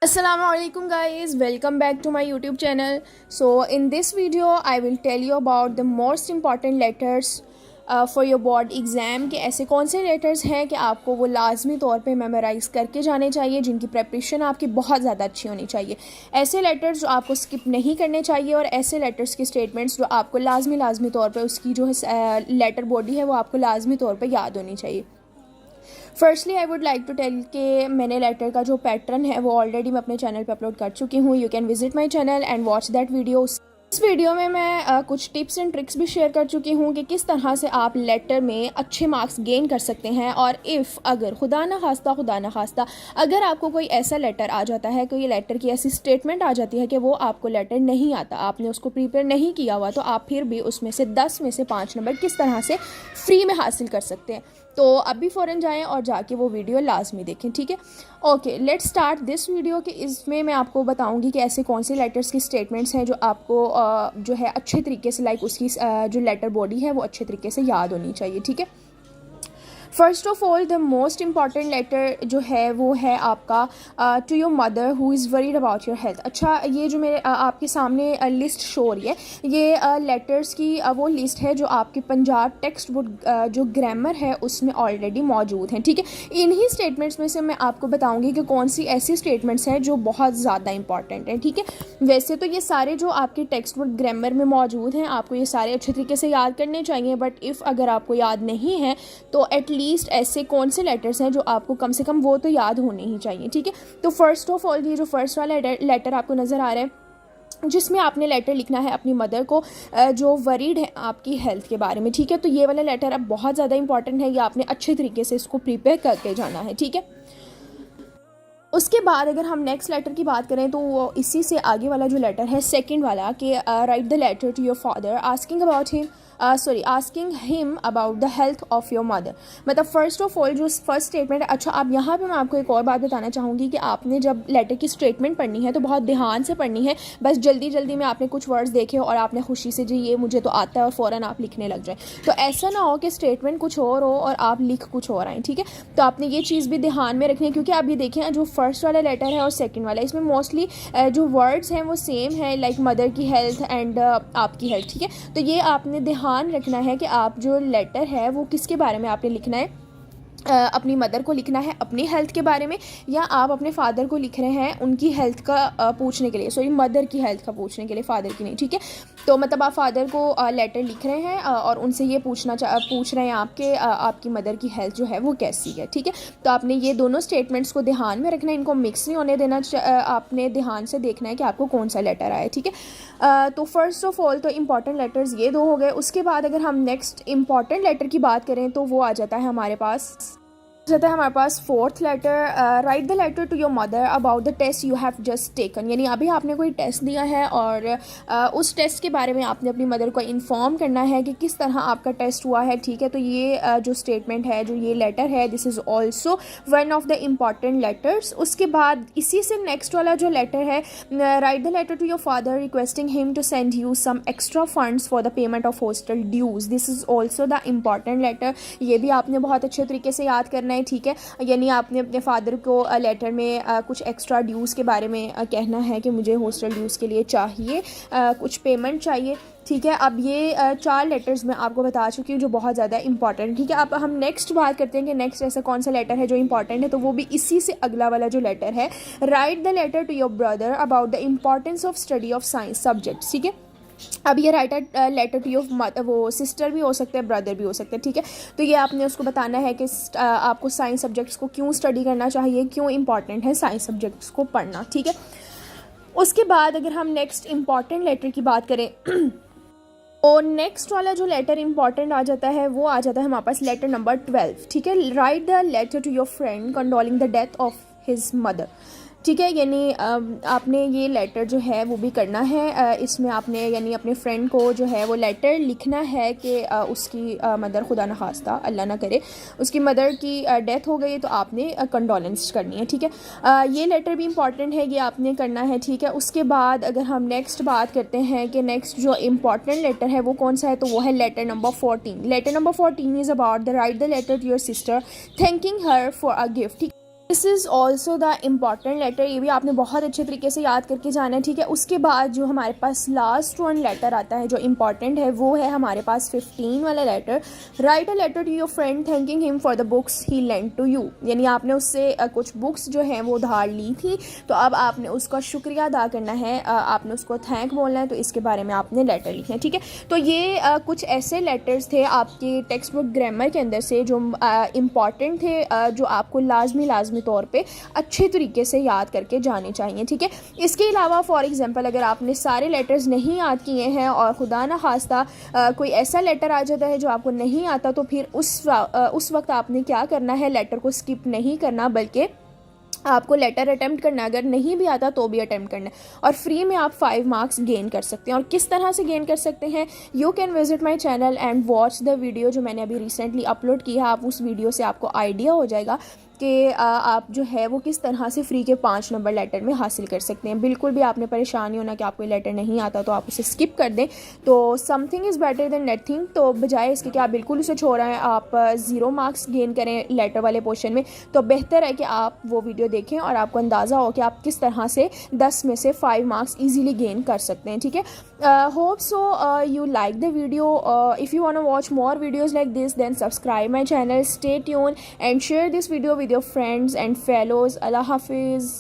Assalamualaikum guys, welcome back to my YouTube channel. So in this video I will tell you about the most important letters for your board exam कि ऐसे कौन से letters हैं कि आपको वो लाजमी तौर पे मेमोराइज़ करके जाने चाहिए, जिनकी प्रेपरेशन आपकी बहुत ज़्यादा अच्छी होनी चाहिए। ऐसे लेटर्स जो आपको स्किप नहीं करने चाहिए और ऐसे लेटर्स के स्टेटमेंट्स जो आपको लाजमी तौर पे उसकी जो है लेटर बॉडी है वो आपको लाजमी तौर पे याद होनी चाहिए। Firstly I would like to tell कि मैंने लेटर का जो पैटर्न है वो ऑलरेडी मैं अपने चैनल पे अपलोड कर चुकी हूँ। You can visit my channel and watch that video. इस वीडियो में मैं कुछ टिप्स एंड ट्रिक्स भी शेयर कर चुकी हूँ कि किस तरह से आप लेटर में अच्छे मार्क्स गेन कर सकते हैं। और अगर खुदा न खास्ता अगर आपको कोई ऐसा लेटर आ जाता है, कोई लेटर की ऐसी स्टेटमेंट आ जाती है कि वो आपको लेटर नहीं आता, आपने उसको प्रिपेयर नहीं किया हुआ, तो आप फिर भी उसमें से 10 में से 5 नंबर किस तरह से फ्री में हासिल कर सकते हैं। तो अभी फ़ौरन जाएं और जाके वो वीडियो लाजमी देखें, ठीक है। Okay, let's start this video कि इसमें मैं आपको बताऊंगी कि ऐसे कौन से लेटर्स की स्टेटमेंट्स हैं जो आपको जो है अच्छे तरीके से उसकी जो लेटर बॉडी है वो अच्छे तरीके से याद होनी चाहिए, ठीक है। First of all the most important letter जो है वो है आपका to your mother who is worried about your health. अच्छा, ये जो मेरे आपके सामने लिस्ट शो हो रही है, ये लेटर्स की वो लिस्ट है जो आपके पंजाब टेक्स्ट बुक जो ग्रामर है उसमें ऑलरेडी मौजूद हैं, ठीक है। इन्हीं स्टेटमेंट्स में से मैं आपको बताऊंगी कि कौन सी ऐसी स्टेटमेंट्स हैं जो बहुत ज़्यादा इंपॉर्टेंट हैं, ठीक है। वैसे तो ये सारे जो आपके टेक्स्ट बुक ग्रामर में मौजूद हैं आपको ये सारे अच्छे तरीके से याद करने चाहिए, बट अगर आपको याद नहीं है तो एटलीस्ट ऐसे कौन से लेटर्स हैं जो आपको कम से कम वो तो याद होने ही चाहिए, ठीक है। तो फर्स्ट ऑफ ऑल ये जो फर्स्ट वाला लेटर आपको नज़र आ रहा है जिसमें आपने लेटर लिखना है अपनी मदर को जो वरीड है आपकी हेल्थ के बारे में, ठीक है। तो ये वाला लेटर अब बहुत ज़्यादा इंपॉर्टेंट है, ये आपने अच्छे तरीके से इसको प्रिपेयर करके जाना है, ठीक है। उसके बाद अगर हम नेक्स्ट लेटर की बात करें तो वो इसी से आगे वाला जो लेटर है सेकंड वाला कि write the letter to your father asking him about the health of your mother. मतलब फर्स्ट ऑफ ऑल जो फर्स्ट स्टेटमेंट है, अच्छा अब यहाँ पे मैं आपको एक और बात बताना चाहूँगी कि आपने जब लेटर की स्टेटमेंट पढ़नी है तो बहुत ध्यान से पढ़नी है। बस जल्दी में आपने कुछ वर्ड्स देखे और आपने खुशी से जी ये मुझे तो आता है और फ़ौरन आप लिखने लग जाए, तो ऐसा ना हो कि स्टेटमेंट कुछ और हो और आप लिख कुछ और आए, ठीक है। तो आपने ये चीज़ भी ध्यान में रखनी है, क्योंकि आप ये देखें जो फर्स्ट वाला लेटर है और सेकंड वाला इसमें मोस्टली जो वर्ड्स हैं वो सेम है, लाइक मदर की हेल्थ एंड आपकी हेल्थ, ठीक है। तो ये आपने ध्यान रखना है कि आप जो लेटर है वो किसके बारे में आपने लिखना है, अपनी मदर को लिखना है अपनी हेल्थ के बारे में, या आप अपने फादर को लिख रहे हैं उनकी हेल्थ का पूछने के लिए, सॉरी मदर की हेल्थ का पूछने के लिए, फादर की नहीं, ठीक है। तो मतलब आप फादर को लेटर लिख रहे हैं और उनसे ये पूछ रहे हैं आपकी मदर की हेल्थ जो है वो कैसी है, ठीक है। तो आपने ये दोनों स्टेटमेंट्स को ध्यान में रखना है, इनको मिक्स नहीं होने देना, आपने ध्यान से देखना है कि आपको कौन सा लेटर आया, ठीक है। तो फर्स्ट ऑफ ऑल तो इम्पॉर्टेंट लेटर्स ये दो हो गए। उसके बाद अगर हम नेक्स्ट इम्पॉर्टेंट लेटर की बात करें तो वो आ जाता है हमारे पास fourth letter, write the letter to your mother about the test you have just taken. यानी अभी आपने कोई टेस्ट दिया है और उस टेस्ट के बारे में आपने अपनी मदर को इन्फॉर्म करना है कि किस तरह आपका टेस्ट हुआ है, ठीक है। तो ये जो स्टेटमेंट है, जो ये लेटर है, this is also one of the important letters. उसके बाद इसी से नेक्स्ट वाला जो लेटर है, write the letter to your father requesting him to send you some extra funds for the payment of hostel dues. This is also the important letter. ये भी आपने बहुत अच्छे तरीके से याद करना है, ठीक है। यानी आपने अपने फादर को लेटर में कुछ एक्स्ट्रा ड्यूज़ के बारे में कहना है कि मुझे हॉस्टल ड्यूज़ के लिए चाहिए, कुछ पेमेंट चाहिए, ठीक है। अब ये 4 लेटर्स मैं आपको बता चुकी हूँ जो बहुत ज़्यादा इंपॉर्टेंट, ठीक है। अब हम नेक्स्ट बात करते हैं कि नेक्स्ट ऐसा कौन सा लेटर है जो इंपॉर्टेंट है, तो वो भी इसी से अगला वाला जो लेटर है, write the letter to your brother about the importance of study of science subjects, ठीक है। अब ये राइट लेटर टू योर वो सिस्टर भी हो सकते हैं, ब्रदर भी हो सकते हैं, ठीक है। तो ये आपने उसको बताना है कि आपको साइंस सब्जेक्ट्स को क्यों स्टडी करना चाहिए, क्यों इंपॉर्टेंट है साइंस सब्जेक्ट्स को पढ़ना, ठीक है। उसके बाद अगर हम नेक्स्ट इम्पॉर्टेंट लेटर की बात करें और नेक्स्ट वाला जो लेटर इंपॉर्टेंट आ जाता है वो आ जाता है हमारे पास लेटर नंबर 12, ठीक है। Write the letter to your friend condoling the death of his mother, ठीक है। यानी आपने ये लेटर जो है वो भी करना है, इसमें आपने यानी अपने फ्रेंड को जो है वो लेटर लिखना है कि उसकी मदर खुदा न खास्ता अल्लाह ना करे उसकी मदर की डेथ हो गई, तो आपने कंडोलेंस करनी है, ठीक है। ये लेटर भी इंपॉर्टेंट है, ये आपने करना है, ठीक है। उसके बाद अगर हम नेक्स्ट बात करते हैं कि नेक्स्ट जो इम्पॉर्टेंट लेटर है वो कौन सा है, तो वो है letter number 14। Letter number 14 is about the write the letter to your sister thanking her for a gift, ठीक। This is also the important letter, ये भी आपने बहुत अच्छे तरीके से याद करके जाना है, ठीक है। उसके बाद जो हमारे पास लास्ट वन लेटर आता है जो इम्पॉर्टेंट है, वो है हमारे पास 15 वाला letter. Write a letter to your friend thanking him for the books he lent to you, यानी आपने उससे कुछ बुक्स जो हैं वो उधार ली थी, तो अब आपने उसका शुक्रिया अदा करना है, आपने उसको थैंक बोलना है, तो इसके बारे में आपने लेटर लिखना है, ठीक है। तो ये कुछ ऐसे लेटर्स थे आपके टेक्स्ट बुक ग्रामर के अंदर से जो इम्पॉर्टेंट थे, जो आपको लाजमी तौर पे अच्छे तरीके से याद करके जाने चाहिए, ठीक है। इसके अलावा फॉर एग्जांपल अगर आपने सारे लेटर्स नहीं याद किए हैं और खुदा न खास्ता कोई ऐसा लेटर आ जाता है जो आपको नहीं आता, तो फिर उस वक्त आपने क्या करना है, लेटर को स्किप नहीं करना, बल्कि आपको लेटर अटैम्प्ट करना, अगर नहीं भी आता तो भी अटैम्प्ट करना है, और फ्री में आप 5 मार्क्स गेन कर सकते हैं। और किस तरह से गेन कर सकते हैं, you can visit my channel and watch the video जो मैंने अभी रिसेंटली अपलोड किया है। आप उस वीडियो से आपको आइडिया हो जाएगा कि आप जो है वो किस तरह से फ्री के 5 नंबर लेटर में हासिल कर सकते हैं। बिल्कुल भी आपने परेशान नहीं होना कि आपको लेटर नहीं आता तो आप उसे स्किप कर दें, तो something is better than nothing. तो बजाय इसके कि आप बिल्कुल उसे छोड़ रहे हैं, आप 0 मार्क्स गेन करें लेटर वाले पोर्शन में, तो बेहतर है कि आप वो वीडियो देखें और आपको अंदाज़ा हो कि आप किस तरह से 10 में से 5 मार्क्स ईजीली गेन कर सकते हैं, ठीक है। Hope so you like the video. If you want to watch more videos like this, then subscribe my channel, stay tuned and share this video with your friends and fellows. Allah Hafiz.